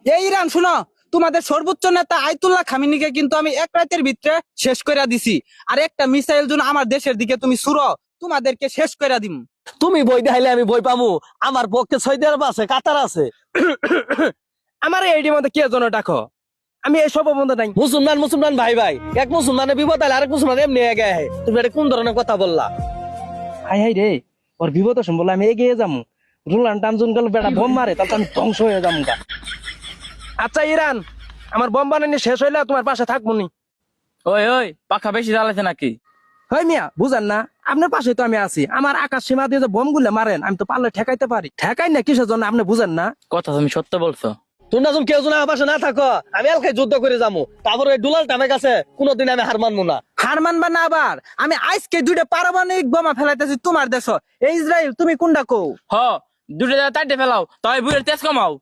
এই ইরান শুনো, তোমাদের সর্বোচ্চ নেতা আয়াতুল্লাহ খামেনিকে কিন্তু আমি এক রাতের ভিতরে শেষ করে দিছি। আর একটা মিসাইল যদি আমার দেশের দিকে তুমি ছুড়ো, তোমাদেরকে শেষ করে দিম। তুমি বই দেখাইলে আমি বই পামু? আমার পক্ষে সৌদি আরব আছে, কাতার আছে। আমার এইটির মধ্যে কে জন ডাকো? আমি এইসব বন্ধ নাই। মুসলমান মুসলমান ভাই ভাই, এক মুসলমানের বিপদ আলে আরেক মুসলমান এমনি এগে আহে। তুমি এটা কোন ধরনের কথা বললা? হাই হাই রে, ওর বিপদ বলে আমি এগিয়ে যাবো। রুলান টামজুন গেল বেটা বোম মারে, তাহলে তো আমি ধ্বংস হয়ে যাবো গা। আচ্ছা ইরান, আমার বোম বানানি শেষ হইলে তোমার পাশে থাকবো নি। ওই ওই, পাখা বেশি জ্বালাইছে নাকি? হয় মিয়া, বুঝেন না? আপনার পাশে তো আমি আছি। আমার আকাশ সীমা দিয়ে যে বোম গুলো মারেন, আমি তো পারলে ঠেকাইতে পারি। ঠেকাই না কিসের জন্য আপনি বুঝেন না? কথা তুমি সত্য বলছো। তুমি না কেউ জন আমার পাশে না থাকো, আমি এলাকায় যুদ্ধ করে যাবো। তারপর ওই ডুলাল টামের কাছে কোনোদিন আমি হার মানবো না। হার মানবা না আবার? আমি আজকে দুইটা পারমাণবিক বোমা ফেলাইতেছি তোমার দেশ। এই ইসরায়েল, তুমি কোনটা কও? হ, দুটো জায়গায় তাইটে ফেলাও, তবে বুড়ের তেজ কমাও।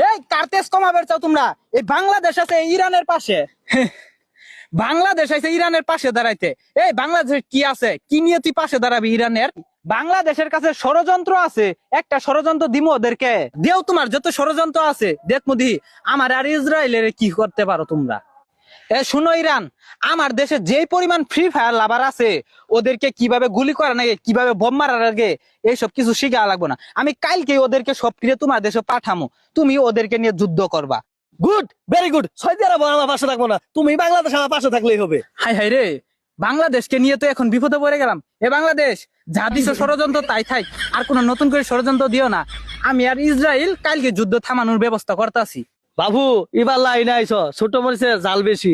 এই কার তেজ কমাবে চাও তোমরা? এই বাংলাদেশ আছে ইরানের পাশে। বাংলাদেশ আছে ইরানের পাশে দাঁড়াইতে। এই বাংলাদেশের কি আছে? কি নিয়ে তুই পাশে দাঁড়াবি ইরানের? বাংলাদেশের কাছে ষড়যন্ত্র আছে, একটা ষড়যন্ত্র দিমো ওদেরকে। দেও তোমার যত ষড়যন্ত্র আছে দেখমু দি আমার আর ইসরায়েলের কি করতে পারো তোমরা। শুনো ইরান, আমার দেশে যেই পরিমাণ ফ্রি ফায়ার লাভার আছে, ওদেরকে কিভাবে গুলি করা লাগে, কিভাবে বোম মারার আগে, এইসব কিছু শিখা লাগবো না। আমি কালকে ওদেরকে সব ফিরে তোমার দেশে পাঠামো, তুমি ওদেরকে নিয়ে যুদ্ধ করবা। Good, very good. সৌদি আরব আমার পাশে থাকবো না, তুমি বাংলাদেশ আমার পাশে থাকলেই হবে। হাই হাই রে, বাংলাদেশকে নিয়ে তো এখন বিপদে পড়ে গেলাম। বাংলাদেশ, যা দিছো ষড়যন্ত্র তাই থাই, আর কোন নতুন করে ষড়যন্ত্র দিও না। আমি আর ইসরায়েল কালকে যুদ্ধ থামানোর ব্যবস্থা করতেছি। বাবু, এবার লাইন আইছ, ছোট মরিচে জাল বেশি।